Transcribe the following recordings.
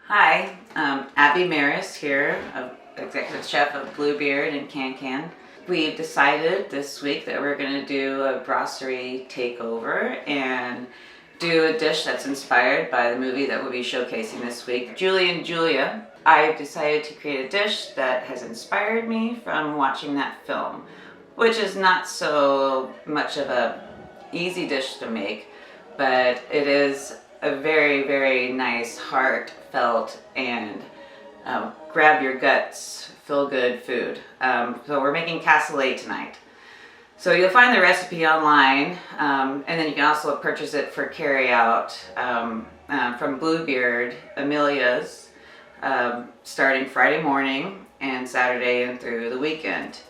Hi, Abbi Merriss here, Executive Chef of Bluebeard in Can. We've decided this week that we're going to do a brasserie takeover and do a dish that's inspired by the movie that we'll be showcasing this week, Julie and Julia. I've decided to create a dish that has inspired me from watching that film, which is not so much of a easy dish to make, but it is a very, very nice, heartfelt, and grab your guts, feel good food. So we're making cassoulet tonight. So you'll find the recipe online, and then you can also purchase it for carry out from Bluebeard, Amelia's, starting Friday morning and Saturday and through the weekend.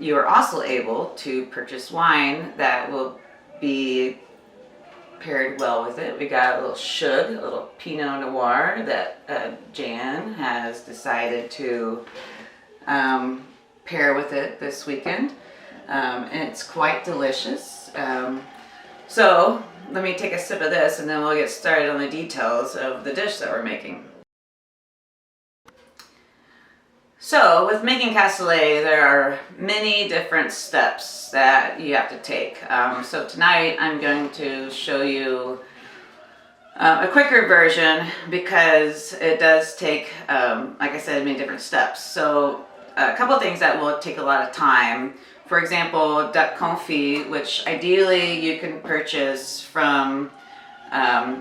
You are also able to purchase wine that will be paired well with it. We got a little shug, a little Pinot Noir that Jan has decided to pair with it this weekend, and it's quite delicious. So let me take a sip of this and then we'll get started on the details of the dish that we're making. So with making cassoulet, there are many different steps that you have to take. So tonight I'm going to show you a quicker version because it does take, like I said, many different steps. So a couple of things that will take a lot of time. For example, duck confit, which ideally you can purchase from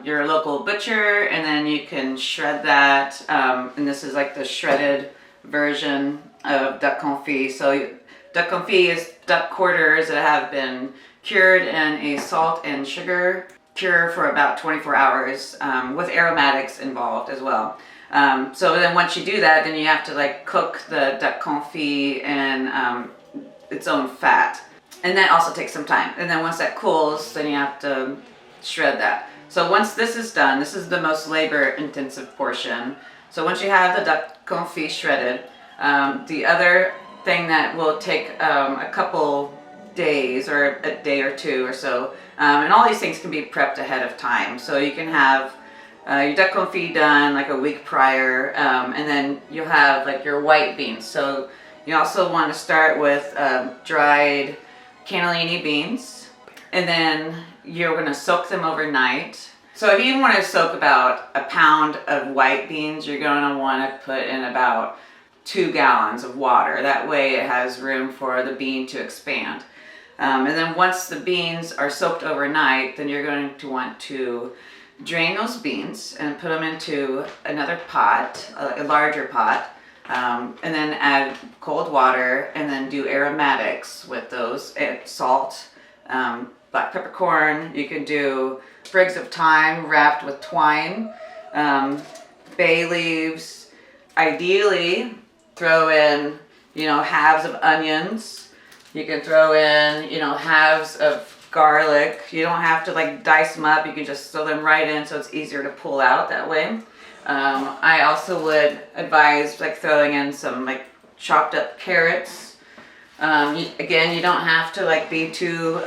your local butcher, and then you can shred that. And this is like the shredded version of duck confit. So duck confit is duck quarters that have been cured in a salt and sugar cure for about 24 hours with aromatics involved as well. So then once you do that, then you have to like cook the duck confit in its own fat, and that also takes some time. And then once that cools, then you have to shred that. So once this is done, this is the most labor intensive portion. So once you have the duck confit shredded, the other thing that will take a couple days or a day or two or so, and all these things can be prepped ahead of time. So you can have your duck confit done like a week prior, and then you'll have like your white beans. So you also want to start with dried cannellini beans, and then you're going to soak them overnight. So if you want to soak about a pound of white beans, you're going to want to put in about 2 gallons of water. That way it has room for the bean to expand. And then once the beans are soaked overnight, then you're going to want to drain those beans and put them into another pot, a larger pot, and then add cold water, and then do aromatics with those, salt, black peppercorn. You can do sprigs of thyme wrapped with twine, bay leaves. Ideally, throw in, halves of onions. You can throw in, halves of garlic. You don't have to like dice them up. You can just throw them right in so it's easier to pull out that way. I also would advise like throwing in some like chopped up carrots. Again, you don't have to like be too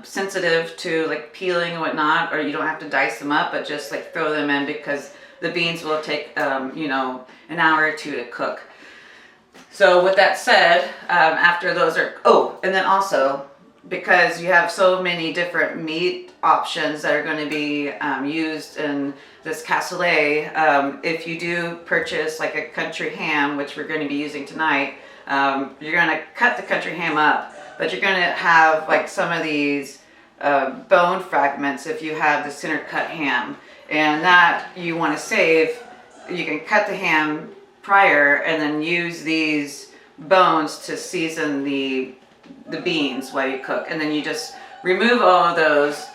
sensitive to like peeling and whatnot, or you don't have to dice them up, but just like throw them in because the beans will take an hour or two to cook. So with that said, after those are, and then also because you have so many different meat options that are going to be used in this cassoulet, if you do purchase like a country ham, which we're going to be using tonight, you're going to cut the country ham up, but you're going to have like some of these bone fragments if you have the center cut ham, and that you want to save. You can cut the ham prior and then use these bones to season the beans while you cook, and then you just remove all of those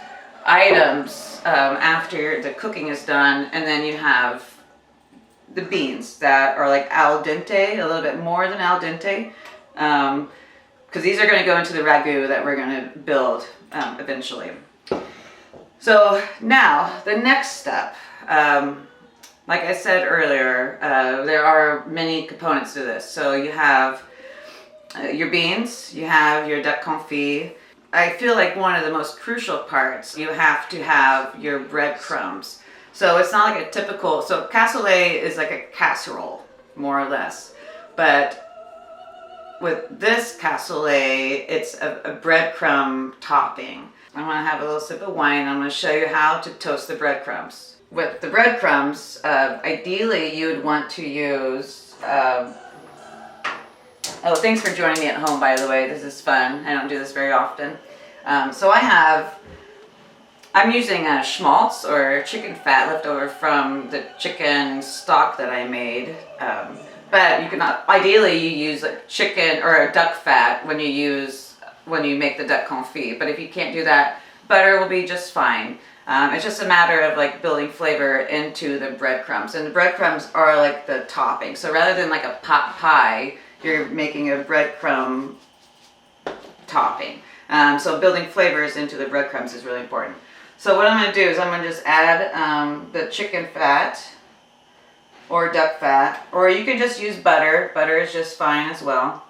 items after the cooking is done, and then you have the beans that are like al dente, a little bit more than al dente, because these are going to go into the ragu that we're going to build eventually. So now the next step, like I said earlier, there are many components to this. So you have your beans, you have your duck confit, I feel like one of the most crucial parts, you have to have your breadcrumbs. So it's not like a typical, so cassoulet is like a casserole, more or less. But with this cassoulet, it's a breadcrumb topping. I'm gonna have a little sip of wine. I'm gonna show you how to toast the breadcrumbs. With the breadcrumbs, ideally you would want to use, oh, thanks for joining me at home, by the way. This is fun. I don't do this very often. So I'm using schmaltz or chicken fat left over from the chicken stock that I made. But you can ideally you use like chicken or a duck fat when you make the duck confit. But if you can't do that, butter will be just fine. It's just a matter of like building flavor into the breadcrumbs, and the breadcrumbs are like the topping. So rather than like a pot pie, you're making a breadcrumb topping. So building flavors into the breadcrumbs is really important. So what I'm going to do is I'm going to just add the chicken fat or duck fat, or you can just use butter. Butter is just fine as well.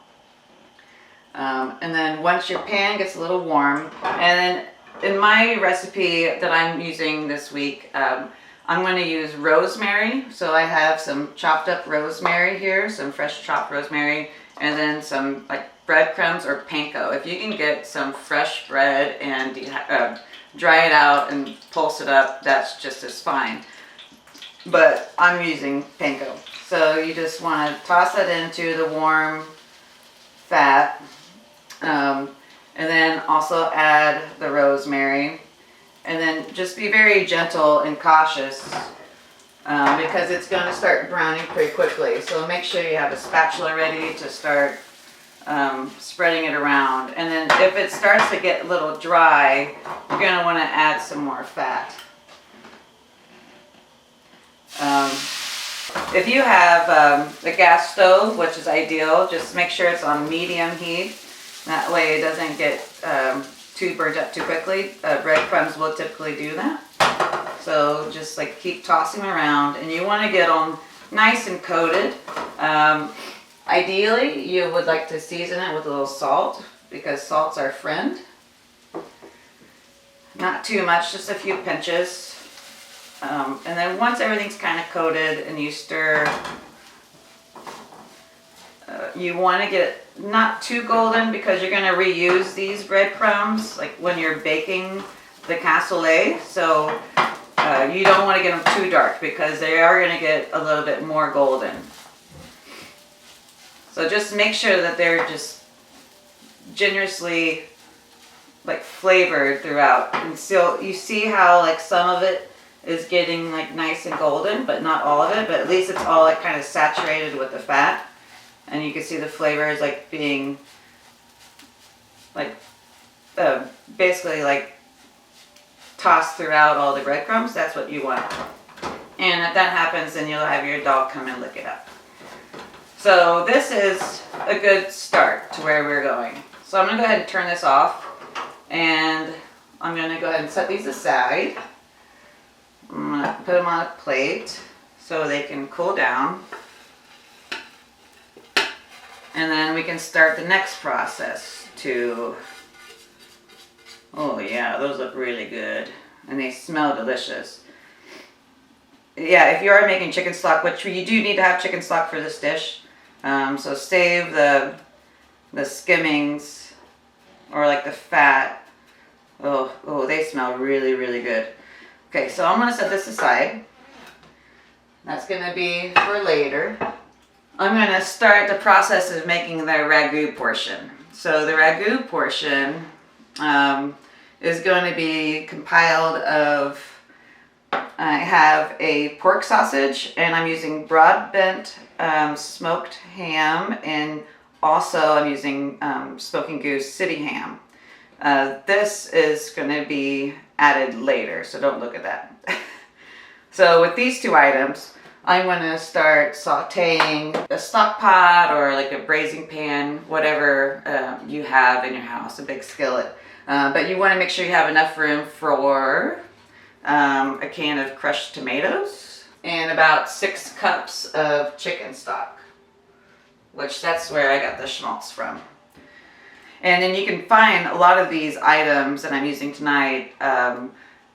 And then once your pan gets a little warm, and then in my recipe that I'm using this week, I'm going to use rosemary. So I have some chopped up rosemary here, some fresh chopped rosemary, and then some like breadcrumbs or panko. If you can get some fresh bread and dry it out and pulse it up, that's just as fine. But I'm using panko. So you just want to toss that into the warm fat. And then also add the rosemary. And then just be very gentle and cautious because it's going to start browning pretty quickly. So make sure you have a spatula ready to start spreading it around. And then if it starts to get a little dry, you're going to want to add some more fat. If you have a gas stove, which is ideal, just make sure it's on medium heat. That way it doesn't get too burnt up too quickly. Breadcrumbs will typically do that. So just like keep tossing them around, and you want to get them nice and coated. Ideally, you would like to season it with a little salt because salt's our friend. Not too much, just a few pinches. And then once everything's kind of coated and you stir, you want to get it not too golden because you're going to reuse these breadcrumbs like when you're baking the cassoulet. So you don't want to get them too dark because they are going to get a little bit more golden. So just make sure that they're just generously like flavored throughout. And so you see how like some of it is getting like nice and golden, but not all of it, but at least it's all like kind of saturated with the fat. And you can see the flavor is like being like basically like tossed throughout all the breadcrumbs. That's what you want. And if that happens, then you'll have your dog come and lick it up. So this is a good start to where we're going. So I'm going to go ahead and turn this off, and I'm going to go ahead and set these aside. I'm going to put them on a plate so they can cool down. And then we can start the next process to, oh yeah, those look really good. And they smell delicious. Yeah, if you are making chicken stock, which you do need to have chicken stock for this dish. So save the skimmings or like the fat. Oh, they smell really, really good. Okay, so I'm going to set this aside. That's going to be for later. I'm going to start the process of making the ragu portion. So the ragu portion is going to be compiled of, I have a pork sausage, and I'm using broad-bent smoked ham, and also I'm using smoking goose city ham. This is going to be added later, so don't look at that. So with these two items, I'm going to start sauteing a stock pot or like a braising pan, whatever you have in your house, a big skillet. But you want to make sure you have enough room for a can of crushed tomatoes and about 6 cups of chicken stock, which that's where I got the schmaltz from. And then you can find a lot of these items that I'm using tonight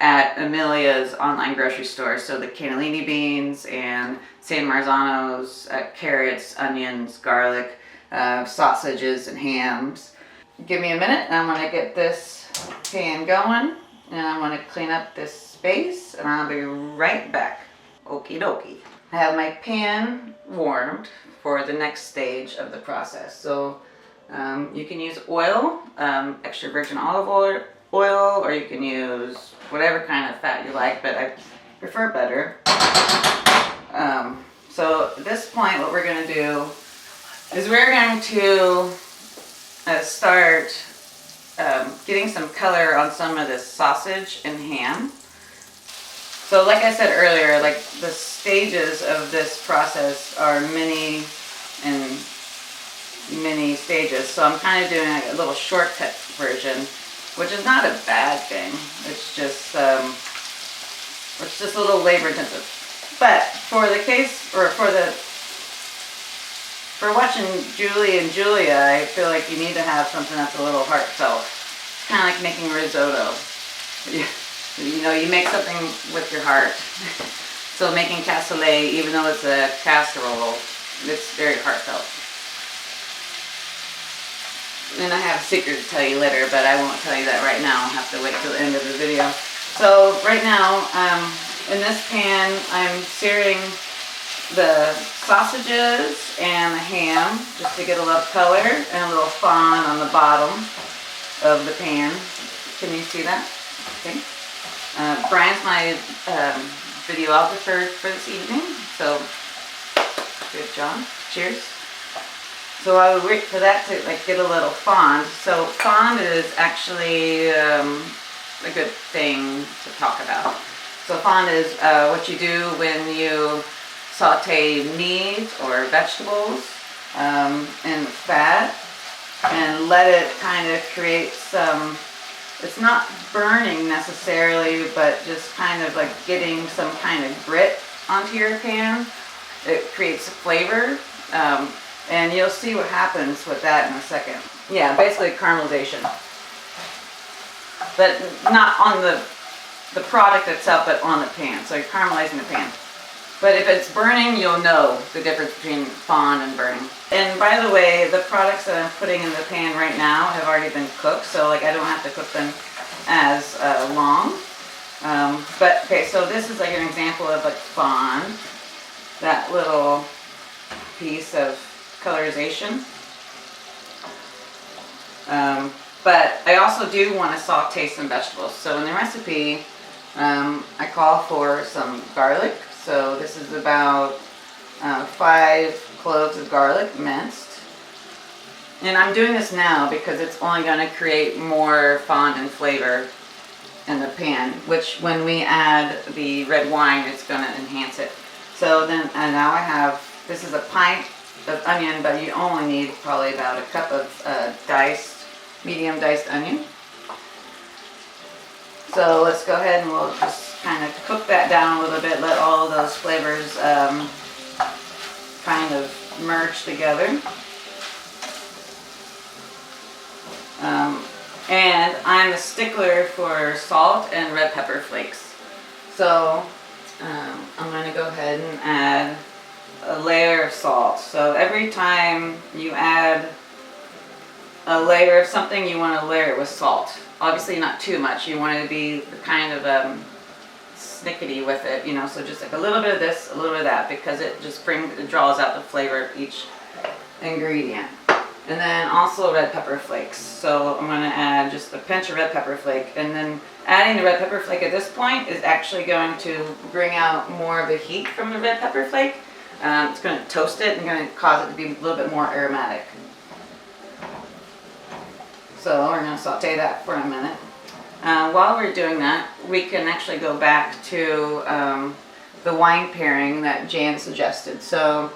at Amelia's online grocery store. So the cannellini beans and San Marzanos, carrots, onions, garlic, sausages, and hams. Give me a minute and I'm going to get this pan going, and I'm going to clean up this space, and I'll be right back. Okie dokie. I have my pan warmed for the next stage of the process. So you can use oil, extra virgin olive oil, or you can use whatever kind of fat you like, but I prefer butter. So at this point, what we're going to do is we're going to start getting some color on some of this sausage and ham. So like I said earlier, like the stages of this process are many stages. So I'm kind of doing a little shortcut version, which is not a bad thing. It's just a little labor intensive. But for the case, or for watching Julie and Julia, I feel like you need to have something that's a little heartfelt. Kind of like making risotto. You know, you make something with your heart. So making cassoulet, even though it's a casserole, it's very heartfelt. And I have a secret to tell you later, but I won't tell you that right now. I'll have to wait till the end of the video. So right now, in this pan, I'm searing the sausages and the ham, just to get a little color and a little fond on the bottom of the pan. Can you see that? Okay. Brian's my videographer for this evening, so good job. Cheers. So I would wait for that to like get a little fond. So fond is actually a good thing to talk about. So fond is what you do when you saute meat or vegetables in fat and let it kind of create some, it's not burning necessarily, but just kind of like getting some kind of grit onto your pan. It creates flavor, and you'll see what happens with that in a second. Yeah, basically caramelization, but not on the product itself, but on the pan. So you're caramelizing the pan. But if it's burning, you'll know the difference between fond and burning. And by the way, the products that I'm putting in the pan right now have already been cooked, so like I don't have to cook them as long. But okay, so this is like an example of like fond, that little piece of colorization. But I also do want to saute some vegetables. So in the recipe, I call for some garlic. So this is about 5 cloves of garlic minced. And I'm doing this now because it's only going to create more fond and flavor in the pan, which when we add the red wine, it's going to enhance it. So then, and now I have, this is a pint of onion, but you only need probably about a cup of medium diced onion. So let's go ahead and we'll just kind of cook that down a little bit, let all of those flavors kind of merge together. And I'm a stickler for salt and red pepper flakes. So I'm going to go ahead and add a layer of salt. So every time you add a layer of something, you want to layer it with salt. Obviously not too much. You want to be kind of snickety with it, you know, so just like a little bit of this, a little bit of that, because it just draws out the flavor of each ingredient. And then also red pepper flakes. So I'm going to add just a pinch of red pepper flake, and then adding the red pepper flake at this point is actually going to bring out more of the heat from the red pepper flake. It's going to toast it and going to cause it to be a little bit more aromatic. So we're going to saute that for a minute. While we're doing that, we can actually go back to the wine pairing that Jan suggested. So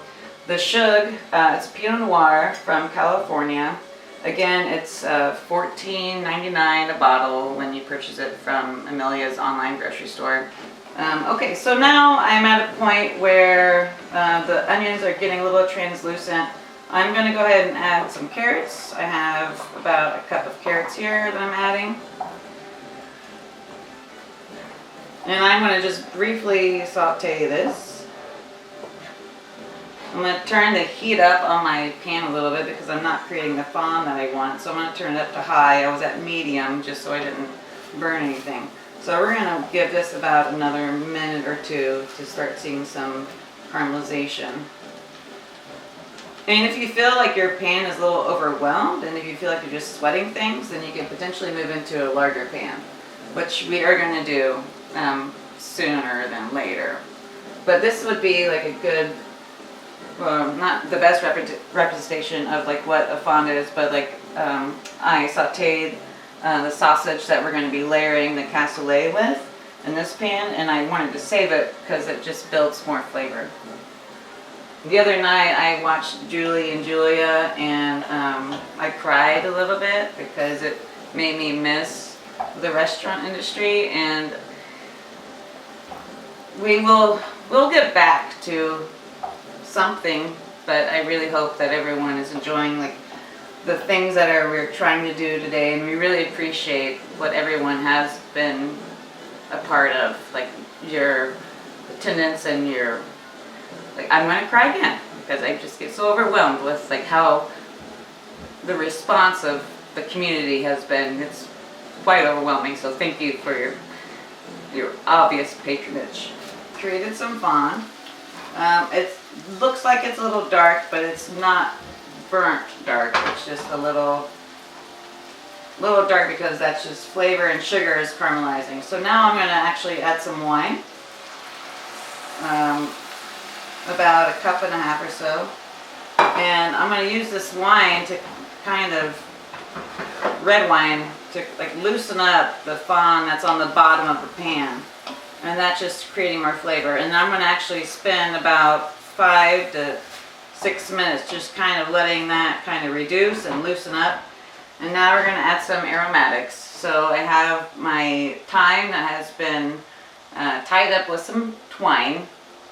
the Shug, it's Pinot Noir from California. Again, it's $14.99 a bottle when you purchase it from Amelia's online grocery store. Okay, so now I'm at a point where the onions are getting a little translucent. I'm going to go ahead and add some carrots. I have about a cup of carrots here that I'm adding. And I'm going to just briefly saute this. I'm going to turn the heat up on my pan a little bit because I'm not creating the fond that I want. So I'm going to turn it up to high. I was at medium just so I didn't burn anything. So we're going to give this about another minute or two to start seeing some caramelization. And if you feel like your pan is a little overwhelmed and if you feel like you're just sweating things, then you can potentially move into a larger pan, which we are going to do sooner than later. But this would be like a good, well, not the best representation of like what a fond is, but like I sauteed the sausage that we're going to be layering the cassoulet with in this pan, and I wanted to save it because it just builds more flavor. The other night I watched Julie and Julia, and I cried a little bit because it made me miss the restaurant industry, and we'll get back to something, but I really hope that everyone is enjoying like the things that we're trying to do today, and we really appreciate what everyone has been a part of, like your attendance and your, like, I'm going to cry again because I just get so overwhelmed with like how the response of the community has been. It's quite overwhelming, so thank you for your obvious patronage. Created some fond. It looks like it's a little dark, but it's not burnt dark. It's just a little dark because that's just flavor and sugar is caramelizing. So now I'm going to actually add some wine, about 1.5 cups or so, and I'm going to use this wine to kind of, red wine, to like loosen up the fond that's on the bottom of the pan, and that's just creating more flavor. And I'm going to actually spend about 5 to 6 minutes just kind of letting that kind of reduce and loosen up. And now we're going to add some aromatics. So I have my thyme that has been tied up with some twine.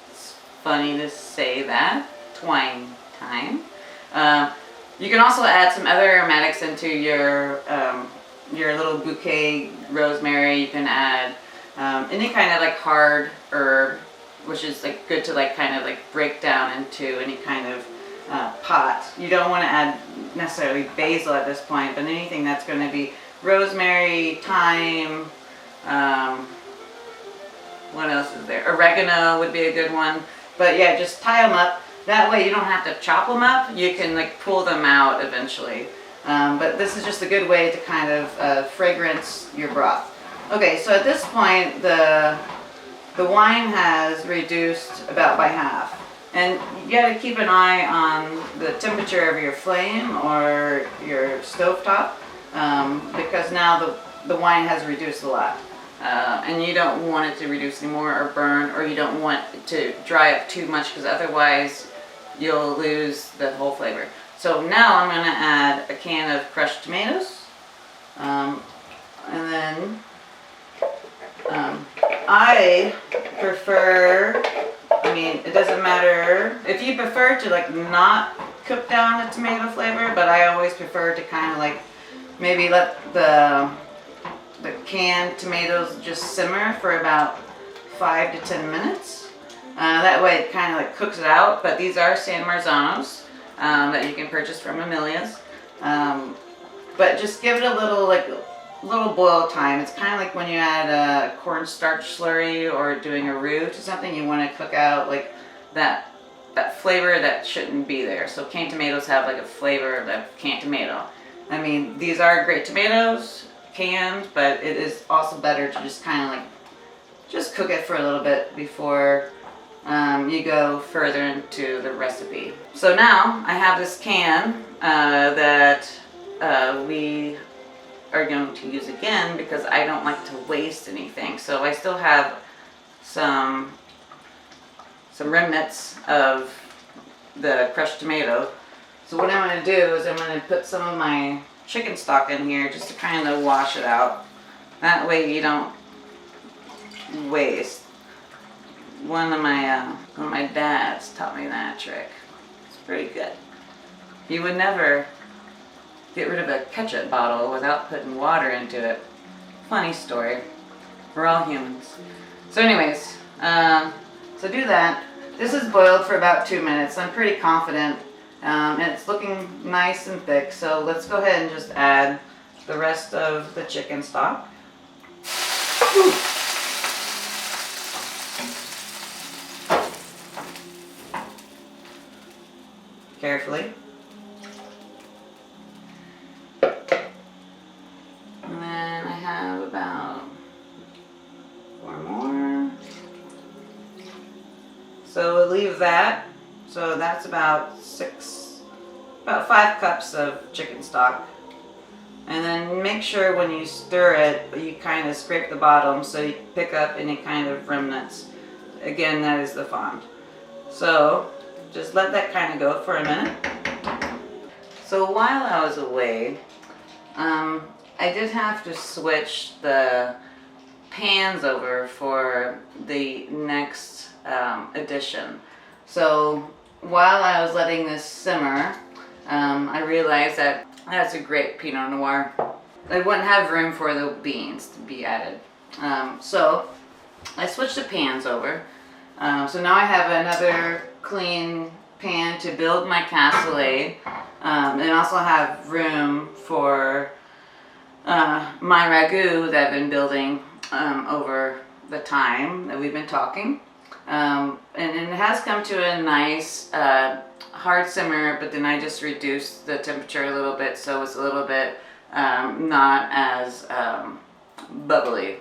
It's funny to say that, twine thyme. You can also add some other aromatics into your little bouquet rosemary. You can add any kind of like hard herb, which is like good to like kind of like break down into any kind of pot. You don't want to add necessarily basil at this point, but anything that's going to be rosemary, thyme, what else is there? Oregano would be a good one. But yeah, just tie them up. That way you don't have to chop them up. You can like pull them out eventually. But this is just a good way to kind of fragrance your broth. Okay, so at this point the wine has reduced about by half. And you got to keep an eye on the temperature of your flame or your stovetop, because now the wine has reduced a lot. And you don't want it to reduce anymore or burn, or you don't want it to dry up too much because otherwise you'll lose the whole flavor. So now I'm going to add a can of crushed tomatoes, and then I prefer, I mean, it doesn't matter if you prefer to like not cook down the tomato flavor, but I always prefer to kind of like maybe let the canned tomatoes just simmer for about 5 to 10 minutes. That way it kind of like cooks it out. But these are San Marzanos that you can purchase from Amelia's. But just give it a little boil time. It's kind of like when you add a cornstarch slurry or doing a roux to something. You want to cook out like that flavor that shouldn't be there. So canned tomatoes have like a flavor of the canned tomato. I mean, these are great tomatoes, canned, but it is also better to just kind of like just cook it for a little bit before you go further into the recipe. So now I have this can that we are going to use again because I don't like to waste anything. So I still have some remnants of the crushed tomato. So what I'm going to do is I'm going to put some of my chicken stock in here just to kind of wash it out. That way you don't waste. One of my dads taught me that trick. It's pretty good. You would never get rid of a ketchup bottle without putting water into it. Funny story. We're all humans. So anyways, so do that. This is boiled for about 2 minutes. I'm pretty confident. And it's looking nice and thick. So let's go ahead and just add the rest of the chicken stock. Carefully. And then I have about 4 more. So we'll leave that. So that's about 5 cups of chicken stock. And then make sure when you stir it, you kind of scrape the bottom so you pick up any kind of remnants. Again, that is the fond. So just let that kind of go for a minute. So while I was away, I did have to switch the pans over for the next edition. So while I was letting this simmer, I realized that that's a great Pinot Noir. I wouldn't have room for the beans to be added. So I switched the pans over. So now I have another clean pan to build my cassoulet, and also have room for my ragu that I've been building over the time that we've been talking. And it has come to a nice hard simmer, but then I just reduced the temperature a little bit so it's a little bit not as bubbly,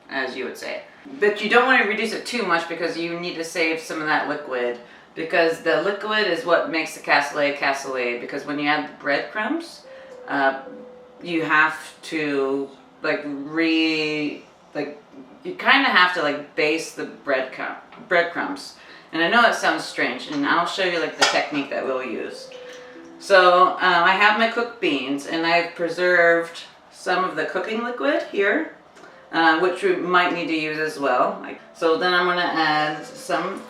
as you would say. But you don't want to reduce it too much because you need to save some of that liquid, because the liquid is what makes the cassoulet, because when you add the breadcrumbs, you have to you kind of have to baste the breadcrumbs. And I know that sounds strange, and I'll show you the technique that we'll use. So I have my cooked beans, and I've preserved some of the cooking liquid here, which we might need to use as well. So then I'm going to add some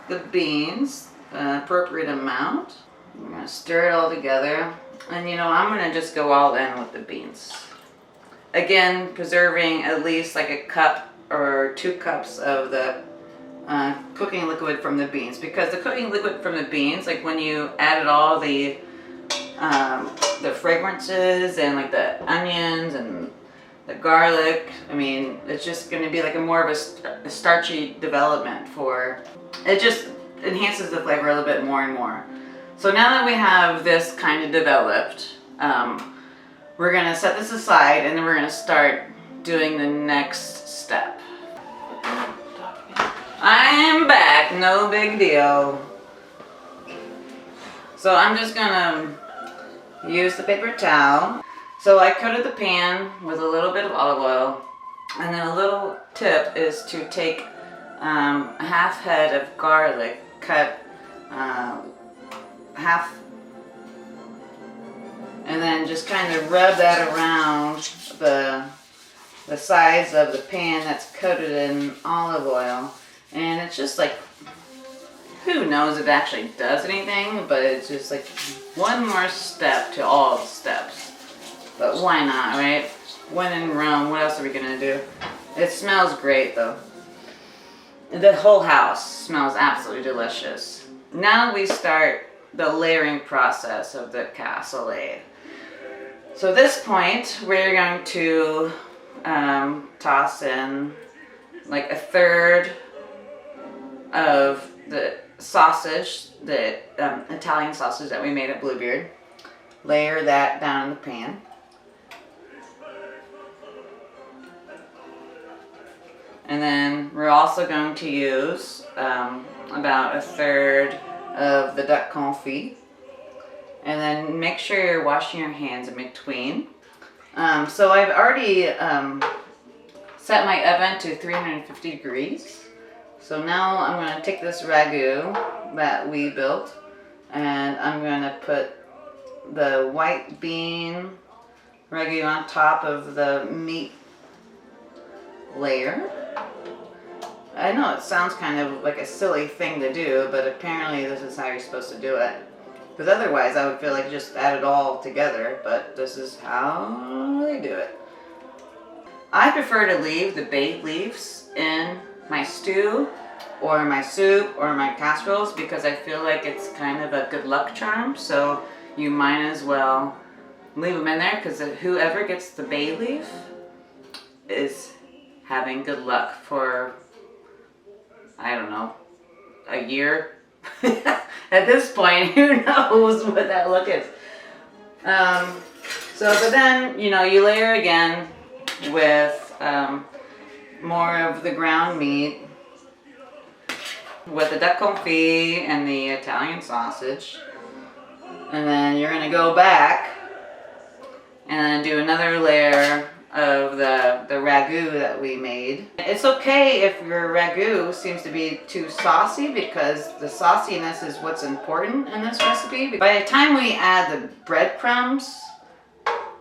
the beans, an appropriate amount. I'm going to stir it all together, and I'm going to just go all in with the beans. Again, preserving at least a cup or 2 cups of the cooking liquid from the beans, because the cooking liquid from the beans, when you added all the fragrances and the onions and the garlic, I mean, it's just going to be a more of a starchy development it just enhances the flavor a little bit more and more. So now that we have this kind of developed, we're going to set this aside, and then we're going to start doing the next step. I'm back, no big deal. So I'm just going to use the paper towel. So I coated the pan with a little bit of olive oil, and then a little tip is to take a half head of garlic, cut half, and then just kind of rub that around the sides of the pan that's coated in olive oil. And it's just who knows if it actually does anything, but it's just one more step to all the steps. But why not, right? When in Rome, what else are we gonna do? It smells great though. The whole house smells absolutely delicious. Now we start the layering process of the cassoulet. So at this point, we're going to toss in a third of the sausage, the Italian sausage that we made at Bluebeard. Layer that down in the pan. And then we're also going to use about a third of the duck confit. And then make sure you're washing your hands in between. So I've already set my oven to 350 degrees. So now I'm going to take this ragu that we built, and I'm going to put the white bean ragu on top of the meat layer. I know it sounds kind of like a silly thing to do, but apparently this is how you're supposed to do it. Because otherwise I would feel just add it all together, but this is how they do it. I prefer to leave the bay leaves in my stew or my soup or my casseroles because I feel like it's kind of a good luck charm. So you might as well leave them in there because whoever gets the bay leaf is having good luck for, I don't know, a year. At this point, who knows what that look is. But then, you know, you layer again with more of the ground meat with the duck confit and the Italian sausage. And then you're going to go back and then do another layer of the ragu that we made. It's okay if your ragu seems to be too saucy because the sauciness is what's important in this recipe. By the time we add the breadcrumbs,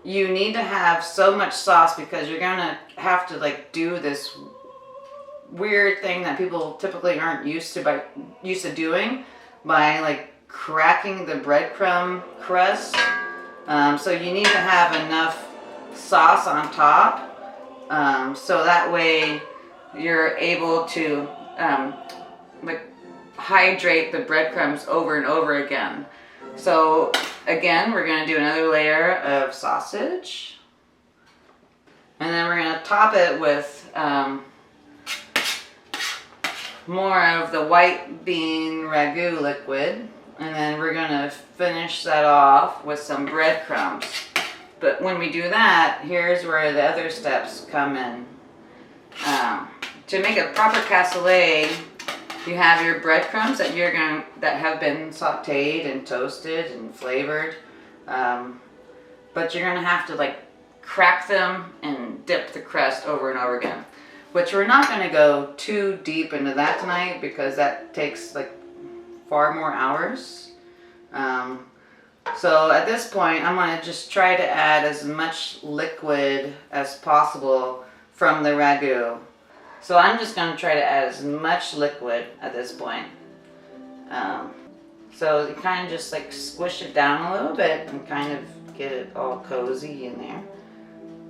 you need to have so much sauce because you're gonna have to like do this weird thing that people typically aren't used to doing by like cracking the breadcrumb crust. So you need to have enough sauce on top, so that way you're able to like hydrate the breadcrumbs over and over again. So again, we're going to do another layer of sausage, and then we're going to top it with more of the white bean ragu liquid, and then we're going to finish that off with some breadcrumbs. But when we do that, here's where the other steps come in. To make a proper cassoulet, you have your breadcrumbs that have been sautéed and toasted and flavored, but you're gonna have to like crack them and dip the crust over and over again. Which we're not gonna go too deep into that tonight because that takes like far more hours. So at this point, I'm going to just try to add as much liquid as possible from the ragu. So I'm just going to try to add as much liquid at this point. So you kind of just like squish it down a little bit and kind of get it all cozy in there.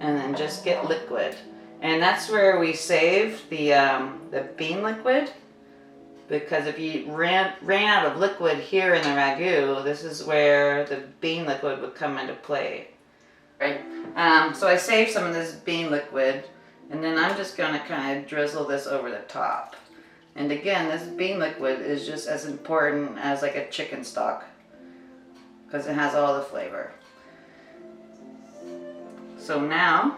And then just get liquid. And that's where we save the bean liquid. Because if you ran out of liquid here in the ragu, this is where the bean liquid would come into play, right? So I saved some of this bean liquid, and then I'm just going to kind of drizzle this over the top. And again, this bean liquid is just as important as like a chicken stock, because it has all the flavor. So now,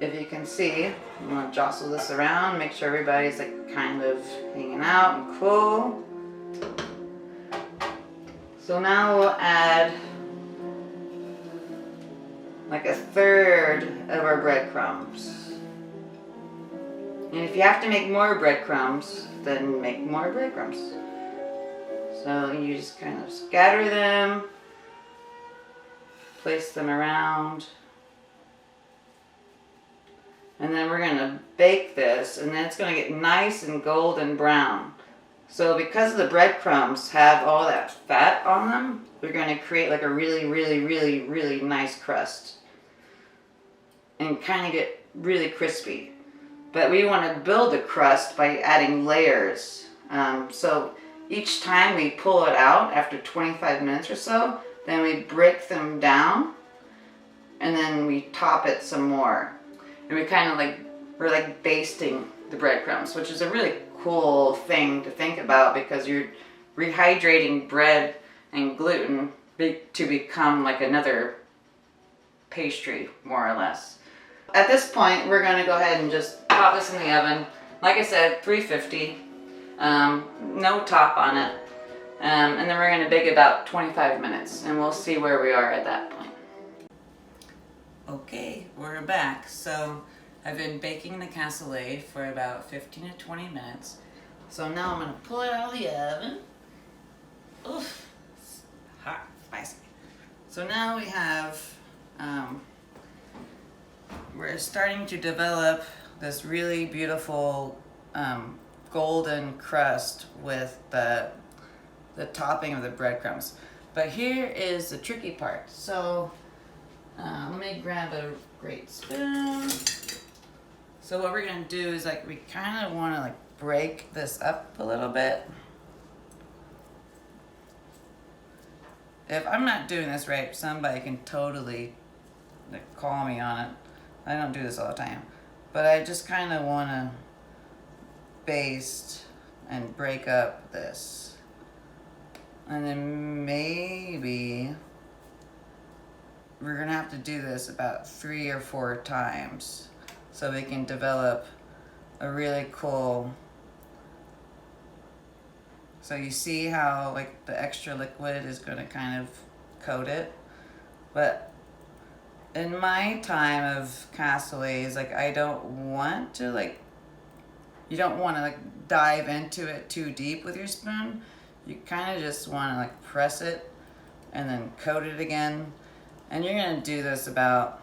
if you can see, I'm going to jostle this around, make sure everybody's like kind of hanging out and cool. So now we'll add like a third of our breadcrumbs. And if you have to make more breadcrumbs, then make more breadcrumbs. So you just kind of scatter them, place them around. And then we're going to bake this, and then it's going to get nice and golden brown. So because the breadcrumbs have all that fat on them, we're going to create like a really, really, really, really nice crust. And kind of get really crispy. But we want to build the crust by adding layers. So each time we pull it out after 25 minutes or so, then we break them down, and then we top it some more. And we kind of like, we're like basting the breadcrumbs, which is a really cool thing to think about because you're rehydrating bread and gluten to become like another pastry, more or less. At this point, we're going to go ahead and just pop this in the oven. Like I said, 350, no top on it. And then we're going to bake about 25 minutes, and we'll see where we are at that point. Okay, we're back. So I've been baking the cassoulet for about 15 to 20 minutes. So now I'm going to pull it out of the oven. Oof, it's hot, spicy. So now we have, we're starting to develop this really beautiful golden crust with the topping of the breadcrumbs. But here is the tricky part. So Let me grab a great spoon. So what we're gonna do is like we kind of want to like break this up a little bit. If I'm not doing this right, somebody can totally like call me on it. I don't do this all the time, but I just kind of want to baste and break up this, and then maybe we're gonna have to do this about 3 or 4 times so we can develop a really cool. So you see how like the extra liquid is going to kind of coat it, but in my time of cassoulets, like I don't want to like, you don't want to like dive into it too deep with your spoon. You kind of just want to like press it and then coat it again. And you're going to do this about,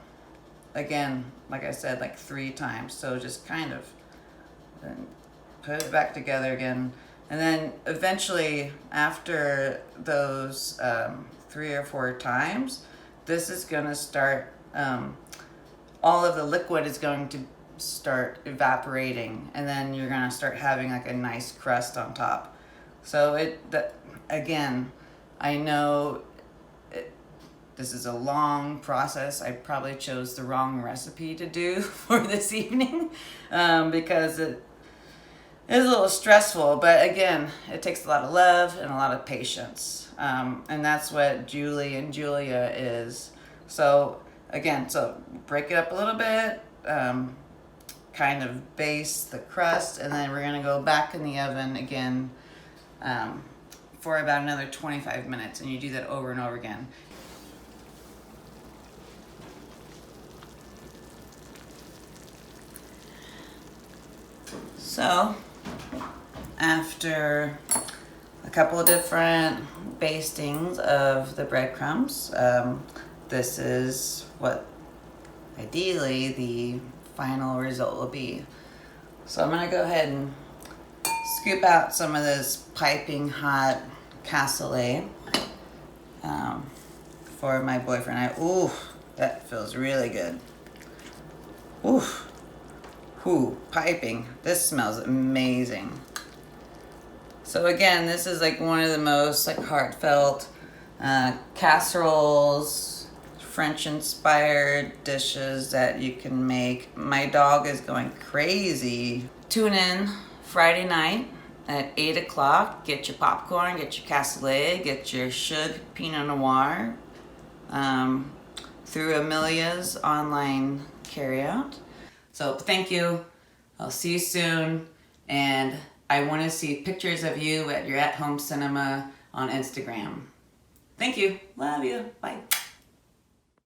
again, like I said, like 3 times. So just kind of then put it back together again. And then eventually, after those 3 or 4 times, this is going to start, all of the liquid is going to start evaporating. And then you're going to start having like a nice crust on top. So again, I know this is a long process. I probably chose the wrong recipe to do for this evening because it is a little stressful, but again, it takes a lot of love and a lot of patience. And that's what Julie and Julia is. So again, so break it up a little bit, kind of baste the crust, and then we're gonna go back in the oven again for about another 25 minutes, and you do that over and over again. So after a couple of different bastings of the breadcrumbs, this is what ideally the final result will be. So I'm gonna go ahead and scoop out some of this piping hot cassoulet for my boyfriend. Ooh, that feels really good. Ooh. Ooh, piping. This smells amazing. So again, this is like one of the most like heartfelt casseroles, French-inspired dishes that you can make. My dog is going crazy. Tune in Friday night at 8 o'clock. Get your popcorn, get your cassoulet, get your Shug Pinot Noir through Amelia's online carryout. So thank you. I'll see you soon. And I want to see pictures of you at your at-home cinema on Instagram. Thank you. Love you. Bye.